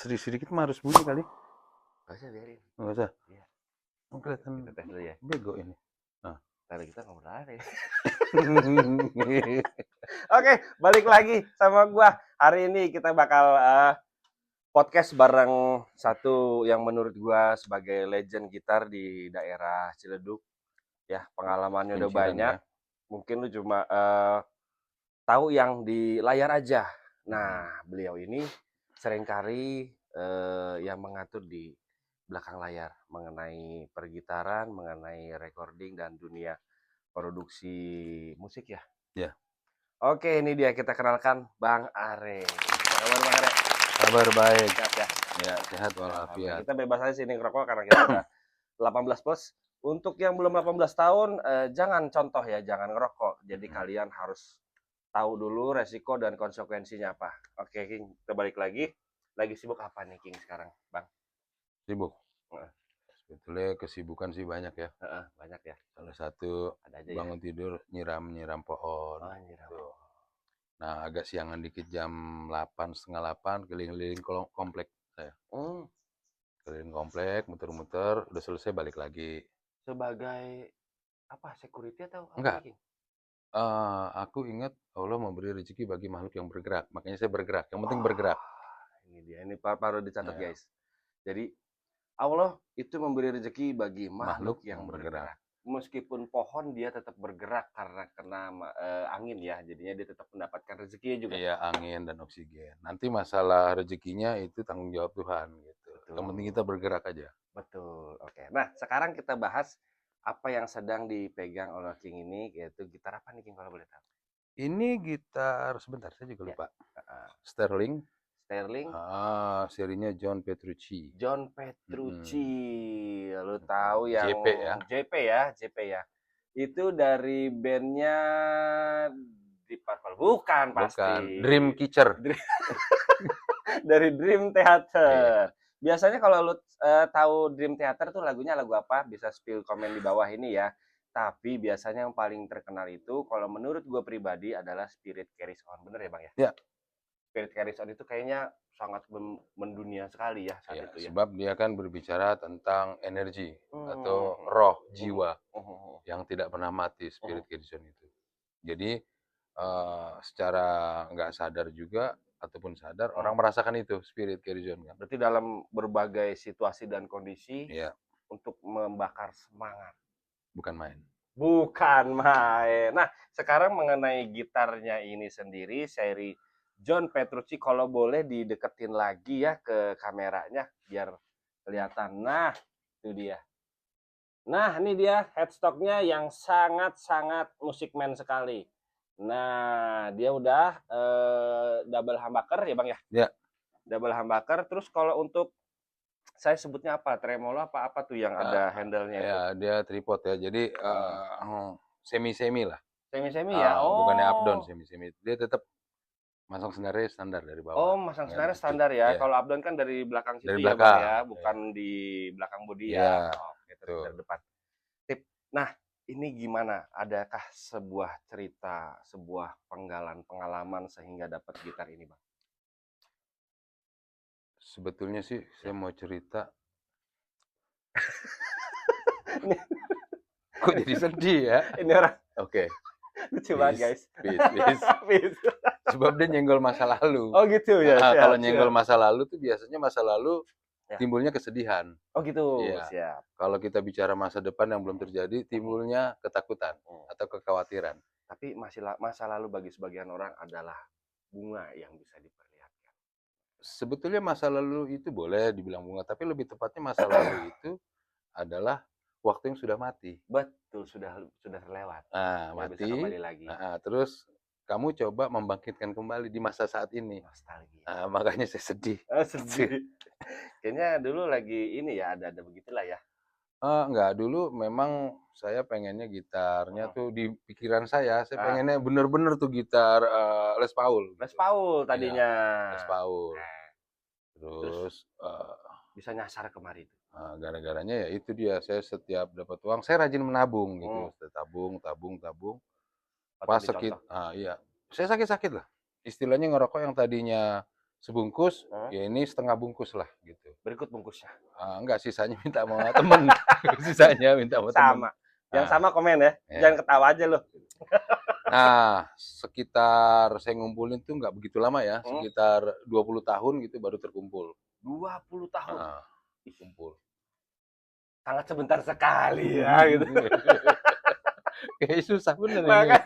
sedikit mah harus bunyi kali. Gak usah, biarin. Nggak usah. Iya. Kelihatan Kita tes dulu ya. bego ini. Ntar kita ngobrol apa ya? Oke, balik lagi sama gua. Hari ini kita bakal podcast bareng satu yang menurut gua sebagai legend gitar di daerah Ciledug. Ya, pengalamannya udah Kunciran banyak. ya. Mungkin lu cuma tahu yang di layar aja. Nah, beliau ini seringkali yang mengatur di belakang layar mengenai pergitaran, mengenai recording dan dunia produksi musik ya. Ya. Oke, ini dia kita kenalkan Bang Are. Apa kabar Bang Are? Kabar baik. Sehat ya? Ya, sehat walafiat. Kita bebas aja sini ngerokok karena kita udah 18 plus. Untuk yang belum 18 tahun, jangan contoh ya, jangan ngerokok. Jadi kalian harus tahu dulu resiko dan konsekuensinya apa. Oke, King, kita balik lagi. Lagi sibuk apa nih, King, sekarang, Bang? Sibuk. Heeh. Sebetulnya kesibukan sih banyak ya. Banyak ya. Salah satu Ada aja bangun tidur nyiram pohon. ya. Oh, nyiram. Tuh. Nah, agak siangan dikit jam 8, setengah 8, keliling-keliling komplek saya. Keliling komplek, muter-muter, udah selesai balik lagi. Sebagai apa? Security atau apa, Enggak. King? Aku ingat Allah memberi rezeki bagi makhluk yang bergerak. Makanya saya bergerak. Yang penting bergerak. Ini dia. Ini perlu dicatat, Ya. guys. Jadi Allah itu memberi rezeki bagi makhluk Makhluk yang yang bergerak. Meskipun pohon dia tetap bergerak karena kena angin ya, jadinya dia tetap mendapatkan rezekinya juga. Iya, angin dan oksigen. Nanti masalah rezekinya itu tanggung jawab Tuhan gitu. Betul. Yang penting kita bergerak aja. Betul. Oke. Nah, sekarang kita bahas apa yang sedang dipegang oleh King ini, yaitu gitar apa nih, King, kalau boleh tahu? Ini gitar, sebentar saya juga lupa. Sterling. Sterling. Serinya John Petrucci. John Petrucci. Lu tahu yang JP ya. JP ya. Itu dari bandnya Deep Purple. Bukan pasti. Dream Catcher. Dari Dream Theater. Iya. Biasanya kalau lu tahu Dream Theater tuh lagunya lagu apa? Bisa spill komen di bawah ini ya. Tapi biasanya yang paling terkenal itu kalau menurut gue pribadi adalah Spirit Carries On. Bener ya, Bang ya? Ya. Spirit Carries On itu kayaknya sangat mendunia sekali ya saat itu ya. Sebab dia kan berbicara tentang energi atau roh, jiwa yang tidak pernah mati, Spirit Carries On itu. Jadi secara nggak sadar juga ataupun sadar orang merasakan itu Spirit Carries On kan. Berarti dalam berbagai situasi dan kondisi untuk membakar semangat. Bukan main. Bukan main. Nah, sekarang mengenai gitarnya ini sendiri, seri John Petrucci, kalau boleh dideketin lagi ya ke kameranya biar kelihatan. Nah, itu dia. Nah, ini dia headstocknya yang sangat-sangat musikman sekali. Nah, dia udah double humbucker ya, Bang ya? Ya. Double humbucker. Terus kalau untuk saya sebutnya apa? Tremolo apa tuh yang ada handle-nya itu? Ya, dia tripod ya. Jadi semi-semi lah. Semi-semi ya? Bukannya up down, semi-semi. Dia tetap masang senarnya standar dari bawah. Oh, masang senarnya standar ya. Kalau up down kan dari belakang situ dari ya, belakang, Bang ya, bukan di belakang bodi ya. Oke, terus dari depan. Tip. Nah, ini gimana? Adakah sebuah cerita, sebuah pengalaman sehingga dapat gitar ini, Bang? Sebetulnya sih saya mau cerita. Kok jadi sedih ya? Ini orang. Oke. Lucu banget, guys. Peace. Sebab dia nyenggol masa lalu. Oh gitu ya. Kalau nyenggol masa lalu tuh biasanya masa lalu timbulnya kesedihan. Oh gitu. Iya. Siap. Kalau kita bicara masa depan yang belum terjadi, timbulnya ketakutan atau kekhawatiran. Tapi masa lalu bagi sebagian orang adalah bunga yang bisa diperlihatkan. Sebetulnya masa lalu itu boleh dibilang bunga, tapi lebih tepatnya masa lalu itu adalah waktu yang sudah mati. Betul, sudah terlewat. Mati. Bisa kembali lagi. Terus kamu coba membangkitkan kembali di masa saat ini. Nostalgia. Makanya saya sedih. Sedih. Kayaknya dulu lagi ini ya, ada begitulah ya. Enggak, dulu memang saya pengennya gitarnya tuh di pikiran saya pengennya bener-bener tuh gitar Les Paul. Les Paul tadinya. Les Paul. Terus bisa nyasar kemari itu. Gara-garanya ya itu dia, saya setiap dapat uang saya rajin menabung gitu. Tabung. Pas saya sakit lah. Istilahnya ngerokok yang tadinya sebungkus, Heeh. ya ini setengah bungkus lah gitu. Berikut bungkusnya. Enggak, sisanya minta sama temen, sisanya minta sama temen. Sama. Yang Nah, sama komen ya. ya. Jangan ketawa aja loh. Nah, sekitar saya ngumpulin tuh nggak begitu lama ya, Hmm, sekitar 20 tahun gitu baru terkumpul. 20 tahun. Heeh, Ih, kumpul. sangat sebentar sekali ya gitu. Kayaknya susah bener ini. Maka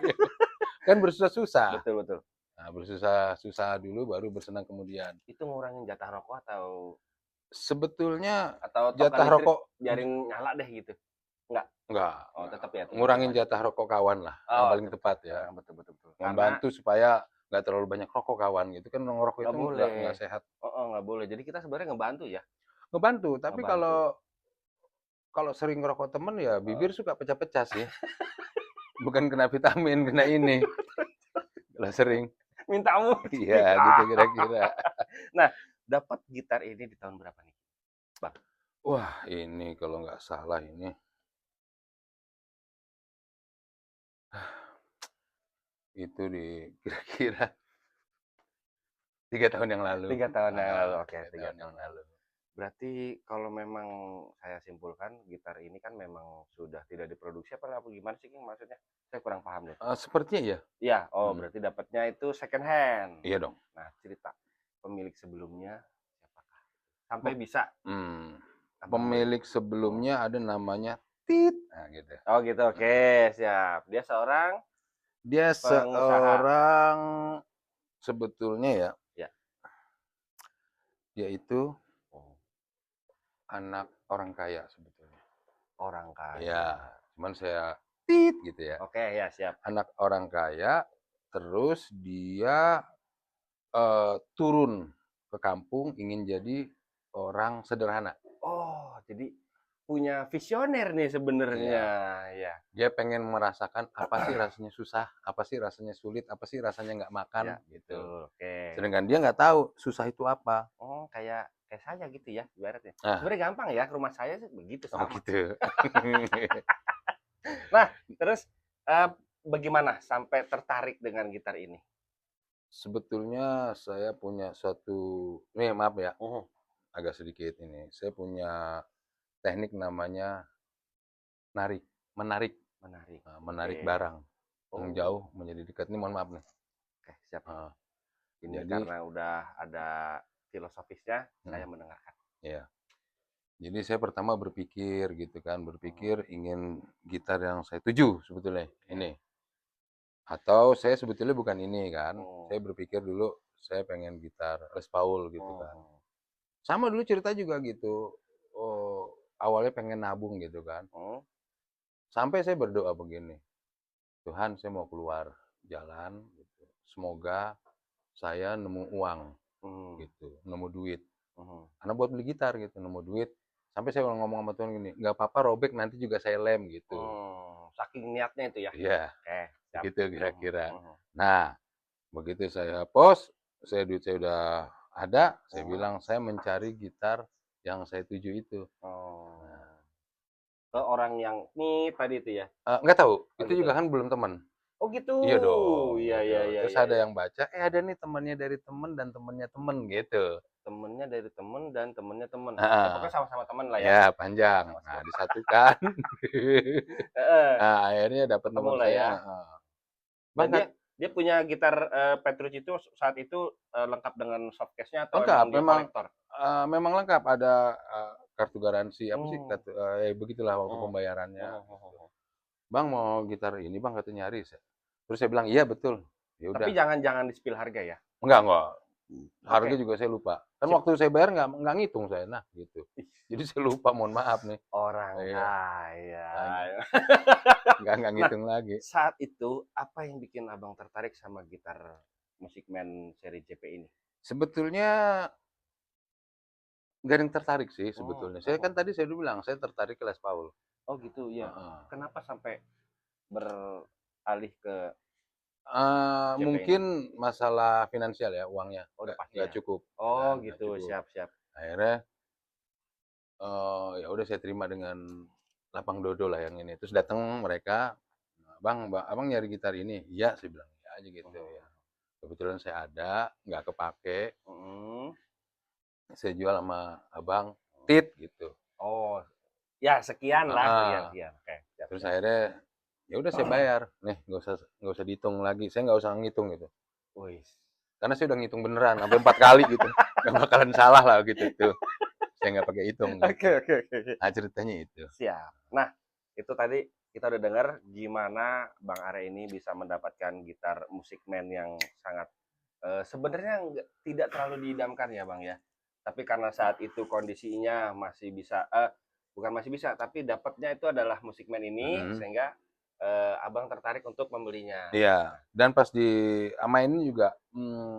Kan bersusah-susah. betul betul. Nah, bersusah-susah dulu baru bersenang kemudian. Itu ngurangin jatah rokok Sebetulnya atau token jatah listrik rokok biarin nyala deh gitu. Enggak. enggak, Oh, tetap ya, tetap ngurangin sama aja. jatah rokok kawan lah, yang Oh, paling tetap. tepat ya. Betul betul betul. Karena Membantu supaya nggak terlalu banyak rokok kawan gitu kan, ngerokok nggak itu boleh. nggak sehat. Oh, nggak boleh. Jadi kita sebenarnya ngebantu ya. Ngebantu, tapi Ngebantu. kalau sering ngerokok temen ya bibir suka pecah-pecah sih. Bukan kena vitamin, kena ini. Kalau sering. Minta musik. Iya, gitu kira-kira. Nah, dapat gitar ini di tahun berapa nih, Bang? Wah, ini kalau nggak salah ini itu di kira-kira 3 tahun yang lalu. 3 tahun yang lalu. Oke, 3 3 tahun yang tahun lalu. lalu. Berarti kalau memang saya simpulkan gitar ini kan memang sudah tidak diproduksi apa gimana sih, King, maksudnya? Saya kurang paham deh. Sepertinya ya. Iya, berarti dapatnya itu second hand. Iya dong. Nah, cerita pemilik sebelumnya siapakah? Sampai bisa Abang beli. Pemilik sebelumnya ada namanya Tit. Nah, gitu. Oh gitu, oke, siap. Dia seorang Dia pengusaha. seorang sebetulnya ya, Ya. dia itu Oh, anak orang kaya sebetulnya. orang kaya. Iya, cuman saya Tit gitu ya. Oke, ya siap. Anak orang kaya, terus dia turun ke kampung ingin jadi orang sederhana. Oh, jadi punya visioner nih sebenarnya. Ya. Dia pengen merasakan apa sih rasanya susah, apa sih rasanya sulit, apa sih rasanya nggak makan Ya, gitu. betul. Oke. Sedangkan dia nggak tahu susah itu apa. Oh, kayak saya gitu ya, ibaratnya. Nah, Sebenarnya gampang ya, rumah saya sih begitu oh sama. gitu. Nah, terus bagaimana sampai tertarik dengan gitar ini? Sebetulnya saya punya suatu, nih maaf ya, agak sedikit ini. Saya punya teknik namanya menarik, Menarik. menarik Oke. barang yang Oh, jauh menjadi dekat. Ini mohon maaf nih. oke, siap. Nah, Ini jadi, karena udah ada filosofisnya, saya mendengarkan. ya. Jadi saya pertama berpikir gitu kan, ingin gitar yang saya tuju sebetulnya ini. Atau saya sebetulnya bukan ini kan, saya berpikir dulu saya pengen gitar Les Paul gitu kan. Sama dulu cerita juga gitu, awalnya pengen nabung gitu kan. Sampai saya berdoa begini, Tuhan saya mau keluar jalan gitu. Semoga saya nemu uang gitu, nemu duit. Karena buat beli gitar gitu, nemu duit. Sampai saya ngomong sama Tuhan gini, nggak apa-apa robek nanti juga saya lem gitu. Saking niatnya itu ya? Iya, Oke, siap. gitu kira-kira. Nah, begitu saya post, duit saya udah ada, saya bilang saya mencari gitar yang saya tuju itu. Nah, ke orang yang nih tadi itu ya? nggak tahu, Oh, itu gitu. juga kan belum teman. Oh gitu. Iya dong, Iya, gitu. iya, iya, Terus iya, ada iya. yang baca, ada nih temannya dari temen dan temennya temen gitu. Temennya dari temen dan temennya temen. Heeh. Pokoknya sama-sama temen lah ya. Ya, panjang. Nah, disatukan. Heeh, Nah, akhirnya dapat ketemu nomor lah saya. ya. Bang, Dan dia punya gitar Petrucci itu saat itu lengkap dengan softcase-nya atau lengkap, emang dia memang kolektor? memang lengkap. Ada kartu garansi, apa sih? Hmm. Begitulah waktu Oh, pembayarannya. oh. Bang, mau gitar ini bang, katanya nyaris. Terus saya bilang, iya betul. Ya udah. Tapi jangan di-spill harga ya. Enggak. Harga Oke. juga saya lupa. Kan Sip. waktu saya bayar nggak ngitung saya. Nah, gitu. Jadi saya lupa, mohon maaf nih. Orang Iya. kaya. Nggak ngitung lagi. Saat itu apa yang bikin abang tertarik sama gitar Musikman seri JP ini? Sebetulnya nggak ada yang tertarik sih sebetulnya. Saya kan tadi saya udah bilang, saya tertarik ke Les Paul. Oh gitu ya. Kenapa sampai beralih ke JP Mungkin ini? masalah finansial ya, uangnya Oh, udah pasti nggak ya. cukup. Oh Nggak gitu, cukup. siap. Akhirnya ya udah saya terima dengan lapang dodo lah yang ini. Terus datang mereka, Bang, abang nyari gitar ini? Iya, saya bilang iya aja gitu ya. kebetulan saya ada, nggak kepake, Mhm. saya jual sama abang, tit gitu. Oh, ya sekian lah, sekian Heeh. sekian. Oke, siap Terus siap. akhirnya ya udah saya bayar, nih nggak usah dihitung lagi, saya nggak usah ngitung gitu. Wih. Karena saya udah ngitung beneran sampai 4 kali gitu, nggak bakalan salah lah gitu tuh. Saya nggak pakai hitung Oke gitu. oke oke. Nah ceritanya itu. Siap. Nah, itu tadi kita udah dengar gimana Bang Are ini bisa mendapatkan gitar Musikman yang sangat sebenarnya tidak terlalu diidamkan ya Bang ya. Tapi karena saat itu kondisinya masih bisa bukan masih bisa, tapi dapatnya itu adalah Musikman ini Mhm. sehingga Abang tertarik untuk membelinya. Iya, dan pas diamainin juga,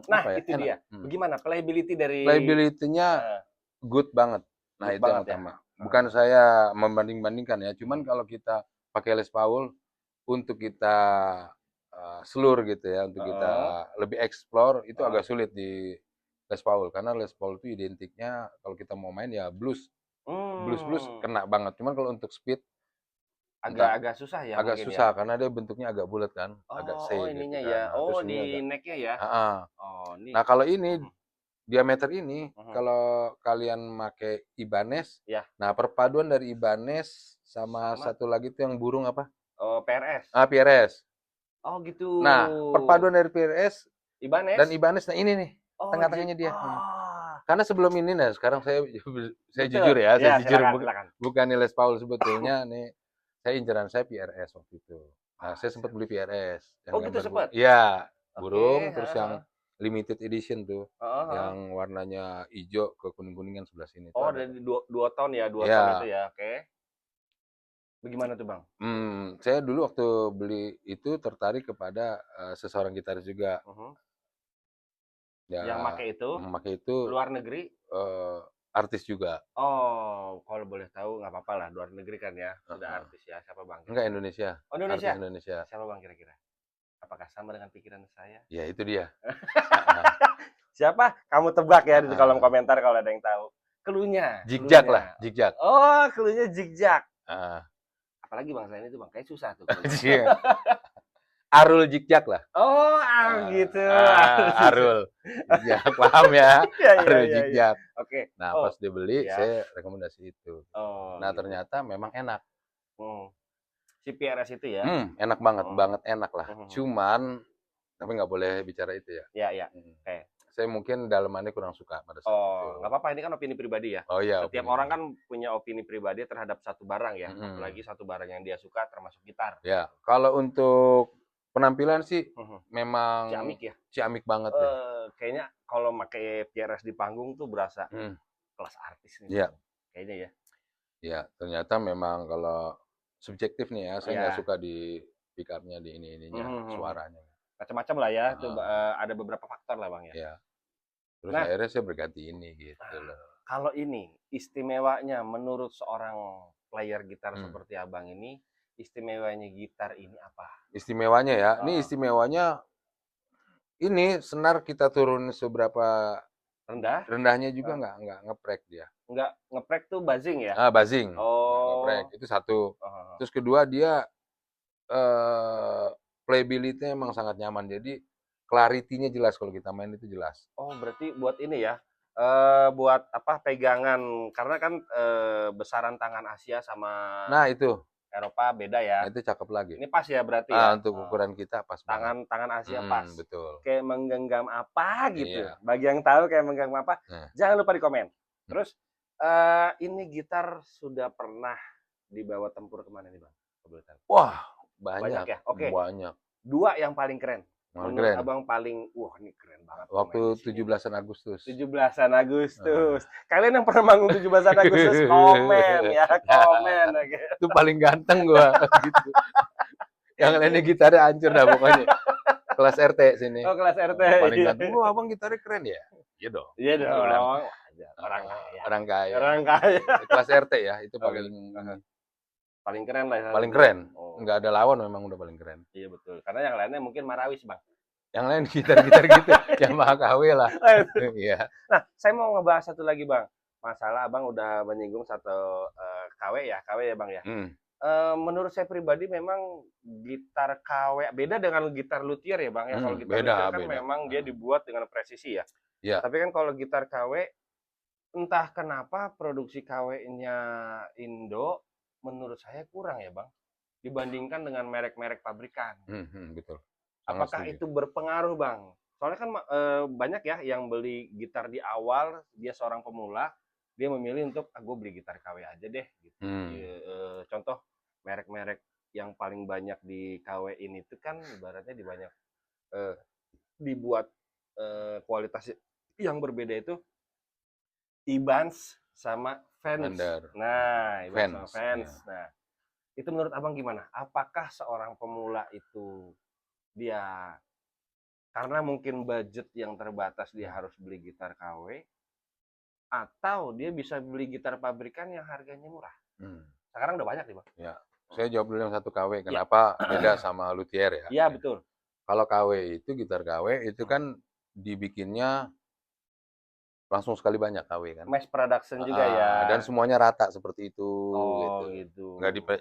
Nah, apa ya, itu enak. dia. Bagaimana playability dari Playability-nya heeh, good banget. Nah, good itu yang banget ya? utama. Bukan Heeh. saya membanding-bandingkan ya, cuman Mhm. kalau kita pakai Les Paul untuk kita, selur gitu ya, untuk kita Heeh, lebih explore, itu heeh. agak sulit di Les Paul. Karena Les Paul itu identiknya kalau kita mau main ya blues. Blues-blues Mmm, kena banget, cuman kalau untuk speed entah agak-agak susah ya agak mungkin ya? susah karena dia bentuknya agak bulat kan, agak Oh C oh gitu ininya kan. ya, Nah, oh terus ini di agak neck-nya ya? heeh. Oh ini Nah, kalau ini mhm diameter ini mhm, kalau kalian make Ibanez, iya, nah perpaduan dari Ibanez sama sama, satu lagi tuh yang burung apa? PRS? PRS. Oh gitu, Nah, perpaduan dari PRS dan Ibanez? Ibanez, nah ini nih, Oh tengah-tengahnya dia. oh, Karena sebelum ini nah sekarang saya betul, jujur ya, saya ya jujur silakan silakan. bukan Les Paul sebetulnya nih, inceran saya PRS waktu itu. Nah, Ah, saya sempat siap beli siap. PRS yang Oh gitu gambar sempet? iya, Oke, burung, terus heeh yang heeh, limited edition tuh, heeh heeh. yang warnanya ijo ke kuning-kuningan sebelah sini tuh Oh ada tuh. dari dua ton ya, 2 ton itu Iya, ya, oke. Bagaimana tuh Bang? saya dulu waktu beli itu tertarik kepada, seseorang gitaris juga, Mhm, yang ya make itu memakai itu, luar negeri? eee, artis juga, Oh, kalau boleh tahu nggak apa-apa lah, luar negeri kan ya, sudah heeh. artis ya, siapa Bang Enggak, kira-kira? Indonesia, Oh artis Indonesia? Indonesia. Siapa Bang kira-kira? Apakah sama dengan pikiran saya? Ya itu dia, heeh Siapa? Kamu tebak ya di kolom heeh. komentar kalau ada yang tahu. Cluenya, Zigzag lah, cluenya. zigzag, Oh, cluenya zigzag. heeh. Apalagi Bang selain itu Bang, kayak susah tuh cluenya. Iya, Arul zigzag lah, Oh, gitu. Arul zigzag, paham ya? Iya iya Arul iya iya. zigzag. Oke. Nah, Oh, pas dibeli iya. saya rekomendasi itu. Oh, Nah, gitu. ternyata memang enak. Hmm. Si PRS itu ya? Enak banget, Mhm. banget enak lah. Mhm mhm. Cuman tapi nggak boleh bicara itu ya. Iya iya. Mhm. Oke. Saya mungkin dalamannya kurang suka pada saat itu. Oh, nggak apa-apa ini kan opini pribadi ya. Oh iya, Setiap opini. orang kan punya opini pribadi terhadap satu barang ya, Mhm. apalagi satu barang yang dia suka termasuk gitar. Ya, kalau untuk penampilan sih Mhm. memang Ciamik ya? ciamik banget deh. Kayaknya kalau pakai PRS di panggung tuh berasa, Mhm. kelas artis nih Iya, Bang, kayaknya ya? iya, ternyata memang kalau subjektif nih ya, saya nggak Iya. suka di pick up-nya, di Mhm ininya, mhm mhm. suaranya. Macam-macam lah ya, itu, Heeh, ada beberapa faktor lah Bang ya. iya. Terus Nah, akhirnya saya berganti ini gitu loh. kalau ini istimewanya menurut seorang player gitar Mmm, seperti Abang ini, istimewanya gitar ini apa? istimewanya ya, ini Heeh, istimewanya ini senar kita turun seberapa rendah? rendahnya juga Heeh, nggak ngeprek dia. nggak ngeprek tuh buzzing ya? Buzzing, nggak ngeprek, Oh, itu satu. heeh heeh. Terus kedua dia, eee, playability-nya emang sangat nyaman, jadi clarity-nya jelas kalau kita main itu jelas. Oh, berarti buat ini ya, buat apa, pegangan karena kan, besaran tangan Asia sama Nah itu, Eropa beda ya. nah itu cakep lagi. Ini pas ya berarti ya? Untuk ukuran kita pas banget. Tangan tangan Asia pas. Betul. Kayak menggenggam apa gitu. Iya. Bagi yang tahu kayak menggenggam apa, Nah, jangan lupa di komen. mhm. Terus, ini gitar sudah pernah dibawa tempur kemana nih Bang? Kalau boleh tahu? Wah, Banyak banyak ya? Oke, banyak. 2 yang paling keren. Malah Menurut keren. Abang paling, "Wah ini keren banget nih Waktu main di sini nih." 17-an Agustus. 17-an Heeh. Agustus. Kalian yang pernah manggung 17-an Agustus komen ya, komen, oke. Itu paling ganteng gua gitu. Yang lainnya gitarnya hancur dah pokoknya. Kelas RT sini. Oh kelas RT, Paling iya. ganteng, "Wah, Abang gitarnya keren ya?" "Iya dong." Iya Gua bilang, dong, wajar, orang kaya. orang kaya. Orang kaya. Kelas RT ya, itu Oh gitu, heeh. Paling keren lah paling satu ya. keren. Oh, Nggak ada lawan memang udah paling keren. iya betul. Karena yang lainnya mungkin Marawis, Bang. Yang lain gitar-gitar gitu, Yamaha KW lah. Iya. Nah, saya mau ngebahas satu lagi, Bang. Masalah Abang udah menyinggung satu, KW ya, Bang, ya? Mhm. Menurut saya pribadi memang gitar KW beda dengan gitar luthier ya Bang ya. Kalau gitar Beda, luthier kan beda. memang dia dibuat dengan presisi ya. Iya. Tapi kan kalau gitar KW, entah kenapa produksi KW-nya Indo menurut saya kurang ya Bang, dibandingkan dengan merek-merek pabrikan. Betul. Sangat Apakah setuju. itu berpengaruh Bang? Soalnya kan banyak ya yang beli gitar di awal, dia seorang pemula, dia memilih untuk, "Ah, gue beli gitar KW aja deh," gitu. Contoh merek-merek yang paling banyak di KW-in itu kan ibaratnya eee, dibuat, kualitas yang berbeda itu Ibanz sama Vans. Fender, Nah, Ibanz sama Vans, Vans. ya. Nah, itu menurut Abang gimana? Apakah seorang pemula itu dia karena mungkin budget yang terbatas dia harus beli gitar KW atau dia bisa beli gitar pabrikan yang harganya murah? Sekarang udah banyak nih, Bang. Ya. Saya jawab dulu yang satu KW. Iya. Kenapa beda sama luthier ya? Iya, betul. Kalau KW itu gitar KW itu Hmm. kan dibikinnya langsung sekali banyak KW kan. Mass production juga ya. Dan semuanya rata seperti itu Oh, gitu. gitu.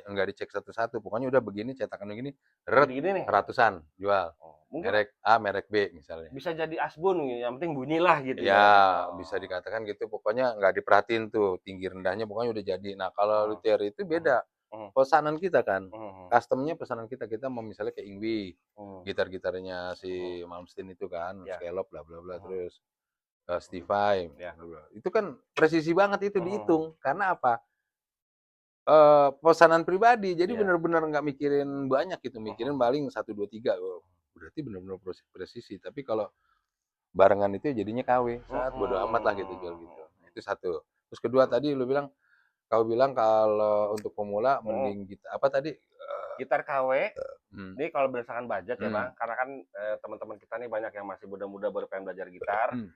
Nggak dicek satu-satu. Pokoknya udah begini cetakan begini, Gini-gini nih. ratusan jual. Oh, mungkin Merek A, merek B misalnya. bisa jadi asbun, yang penting bunyilah gitu Ya, ya. bisa dikatakan gitu. Pokoknya nggak diperhatiin tuh tinggi rendahnya. Pokoknya udah jadi. Nah, kalau luthier itu beda. Mhm. Pesanan kita kan. Mhm. Customnya pesanan kita. Kita mau misalnya ke Ingwi, Mhm. gitar-gitarnya si Malmsteen itu kan, Ya. Scallop bla bla bla, Mhm. terus Stevie, Ya. bla bla. Itu kan presisi banget itu Mhm. dihitung. Karena apa? Pesanan pribadi. Jadi Iya. benar-benar nggak mikirin banyak gitu, mikirin Mhm. paling 1 2 3. Oh, berarti benar-benar presisi. Tapi kalau barengan itu jadinya KW, bodo amat lah gitu jual gitu. Itu satu. Terus kedua tadi kau bilang kalau untuk pemula Mhm. mending apa tadi? Gitar KW, Mmm, ini kalau berdasarkan budget ya mmm, Bang, karena kan teman-teman kita nih banyak yang masih muda-muda baru pengen belajar gitar, mmm,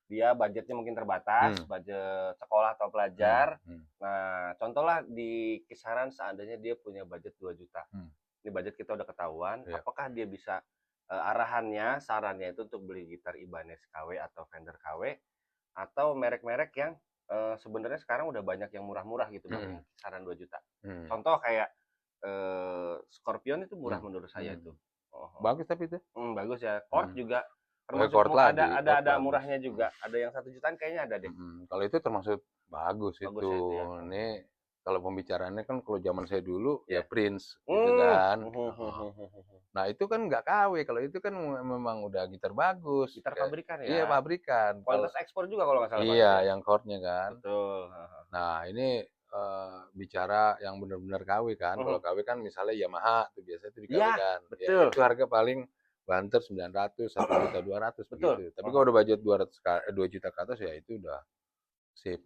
dia budgetnya mungkin terbatas, mmm, budget sekolah atau mmm, pelajar. mmm, Nah, contohlah di kisaran seandainya dia punya budget 2 juta. mmm, Ini budget kita udah ketahuan, iya, apakah dia bisa arahannya, sarannya itu untuk beli gitar Ibanez KW atau Fender KW atau merek-merek yang sebenarnya sekarang udah banyak yang murah-murah gitu Bang, yang mhm, kisaran 2 juta. mhm, Contoh kayak Scorpion itu murah mhm, menurut saya itu. mhm. Oh, Bagus tapi itu, bagus ya. Chord mhm. juga Pakai termasuk chord lagi, chord ada bagus, murahnya juga. Ada yang 1 jutaan kayaknya ada deh. Kalau itu termasuk bagus Bagus itu. ya itu ya. Ini kalau pembicaraannya kan kalau zaman saya dulu ya Iya. Prince gitu Mmm. kan, heeh. Nah itu kan nggak KW, kalau itu kan memang udah gitar bagus, Gitar kayak pabrikan iya ya. pabrikan. Kalau Kualitas ekspor juga kalau nggak salah Bang itu iya ya? yang chord-nya kan. Betul, heeh. Nah ini, bicara yang benar-benar KW kan, kalau Mhm. KW kan misalnya Yamaha tuh biasanya tuh Iya, di-KW-kan. Ya betul. itu harga paling banter 900, 1.200.000 Betul. begitu. Tapi Mhm. kalau udah budget 2 juta ke atas ya itu udah sip.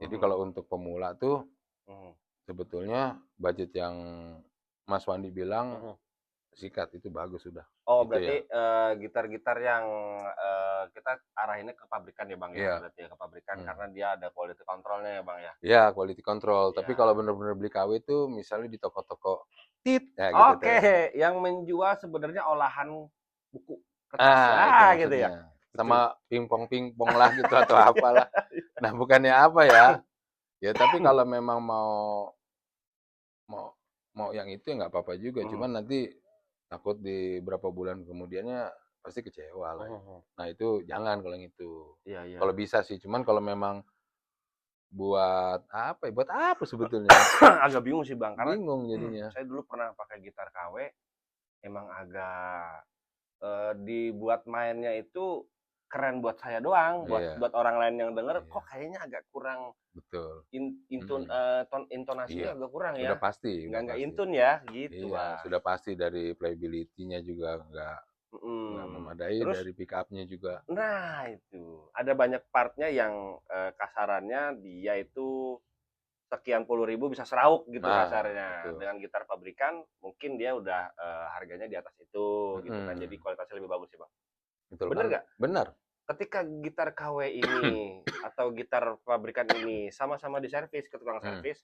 Jadi Mhm. kalau untuk pemula tuh Mhm. sebetulnya budget yang Mas Wandi bilang Mhm. sikat itu bagus sudah, Oh itu ya. berarti, gitar-gitar yang, kita arahinnya ke pabrikan ya Bang ya, Iya, berarti ya, ke pabrikan mmm. karena dia ada quality control-nya ya Bang ya? Iya quality control, tapi Iya. kalau bener-bener beli KW itu misalnya di toko-toko tit, ya gitu Oke, tuh. yang menjual sebenarnya olahan buku kertas Itu ya, gitu ya? maksudnya. Betul. Sama pingpong-pingpong lah gitu atau apalah. Nah bukannya apa ya, ya tapi kalau memang mau mau yang itu ya nggak apa-apa juga, Mhm. cuman nanti takut di berapa bulan kemudiannya pasti kecewa lah. Mhm. Nah itu jangan kalau yang itu. Iya iya. Kalau bisa sih, cuman kalau memang buat apa sebetulnya? Agak bingung sih Bang, karena Bingung jadinya. saya dulu pernah pakai gitar KW, emang agak dibuat mainnya itu keren buat saya doang, Iya, buat orang lain yang denger iya, kok kayaknya agak kurang betul. intun Mhm, intonasinya iya, agak kurang sudah ya. pasti udah Nggak pasti. intun ya, gitu Iya, Bang. sudah pasti dari playability-nya juga nggak Mhm. memadai, Terus dari pick up-nya juga. nah itu, ada banyak part-nya yang, kasarannya dia itu sekian puluh ribu bisa serauk gitu Nah, kasarnya. betul. Dengan gitar pabrikan mungkin dia udah, harganya di atas itu gitu kan, jadi Mhm, kualitasnya lebih bagus sih Bang. betul Bener kan nggak? benar. Ketika gitar KW ini atau gitar pabrikan ini sama-sama diservis ke tukang Mhm, servis,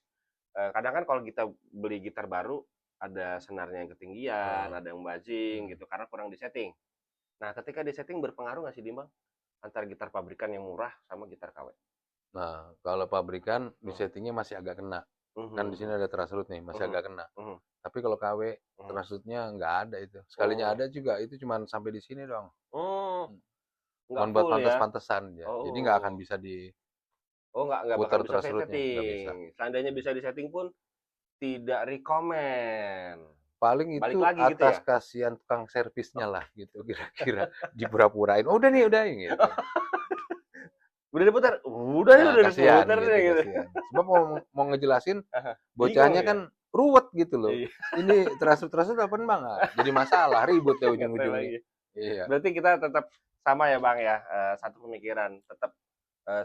kadang kan kalau kita beli gitar baru, ada senarnya yang ketinggian, heeh, ada yang buzzing mhm. gitu karena kurang disetting. Nah, ketika disetting berpengaruh nggak sih Bang, antara gitar pabrikan yang murah sama gitar KW? Nah, kalau pabrikan Mhm. di-setting-nya masih agak kena. Kan di sini ada transroot nih, masih agak kena. Tapi kalau KW transrootnya nggak ada itu. Sekalinya ada juga itu cuman sampai di sini doang. Nggak Cuman buat full ya? pantes-pantesan ya. Jadi nggak akan bisa Nggak bakal diputar bisa saya transrootnya, nggak bisa. setting. Seandainya bisa disetting pun tidak rekomen. Paling Balik itu lagi gitu atas ya? kasihan tukang servisnya lah gitu kira-kira. Dipura-purain, "Oh, udah nih, udah," gitu. Udah diputar? Udah nih, Ya udah kasihan diputar gitu, nih gitu. kasihan. Sebab mau mau ngejelasin Bingung bocahnya ya? kan ruwet gitu loh. Iya, Ini transroot apa Bang? Ah, jadi masalah, ribut ya nggak tahu ujung-ujungnya. lagi. Iya, Berarti kita tetap sama ya Bang ya, satu pemikiran. Tetap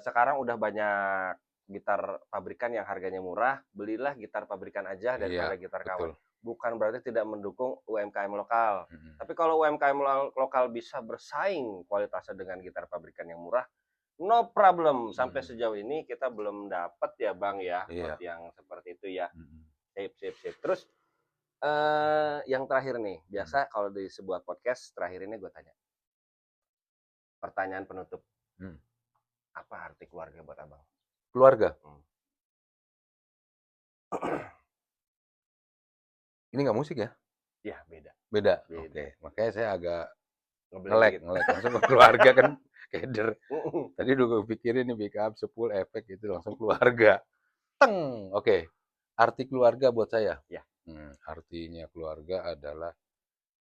sekarang udah banyak gitar pabrikan yang harganya murah, belilah gitar pabrikan aja iya, daripada gitar KW. betul. Bukan berarti tidak mendukung UMKM lokal. Mhm, Tapi kalau UMKM lokal bisa bersaing kualitasnya dengan gitar pabrikan yang murah, no problem. Sampai mhm, sejauh ini kita belum dapat ya Bang ya, iya, not yang seperti itu ya. mhm, Sip, sip, sip. Terus yang terakhir nih, mhm, biasa kalau di sebuah podcast terakhir ini gue tanya, pertanyaan penutup, mhm. apa arti keluarga buat Abang? Keluarga, Hmm. ini nggak musik ya? Ya beda, Beda? beda. Oke, makanya saya agak Ngeblank nge-lag dikit. nge-lag, langsung ke keluarga kan keder. Tadi udah gue pikirin nih backup, sepul, efek itu langsung keluarga. Teng! Oke, arti keluarga buat saya, Ya, artinya keluarga adalah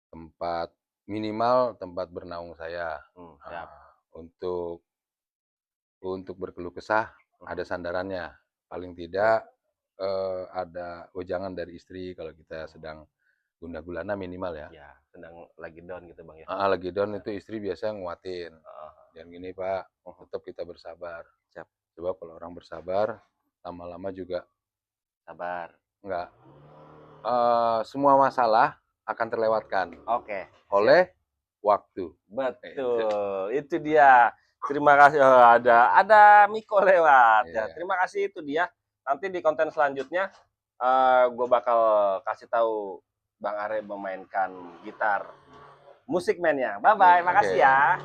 tempat minimal tempat bernaung saya, siap. untuk berkeluh kesah ada sandarannya, paling tidak, ada wejangan dari istri kalau kita sedang gundah gulana minimal ya. Ya, sedang lagi down gitu Bang ya. Lagi down itu istri biasa nguatin, Heeh, "Jangan gini Pak, mhm, tetap kita bersabar." siap, Sebab kalau orang bersabar, lama-lama juga sabar. nggak semua masalah akan terlewatkan Oke, siap. oleh waktu. Itu. Betul, itu dia. Terima kasih. Oh, ada Miko lewat. Ya, Iya. terima kasih itu dia. Nanti di konten selanjutnya gue bakal kasih tahu Bang Are memainkan gitar Musik Man-nya. Bye bye, makasih Oke. ya.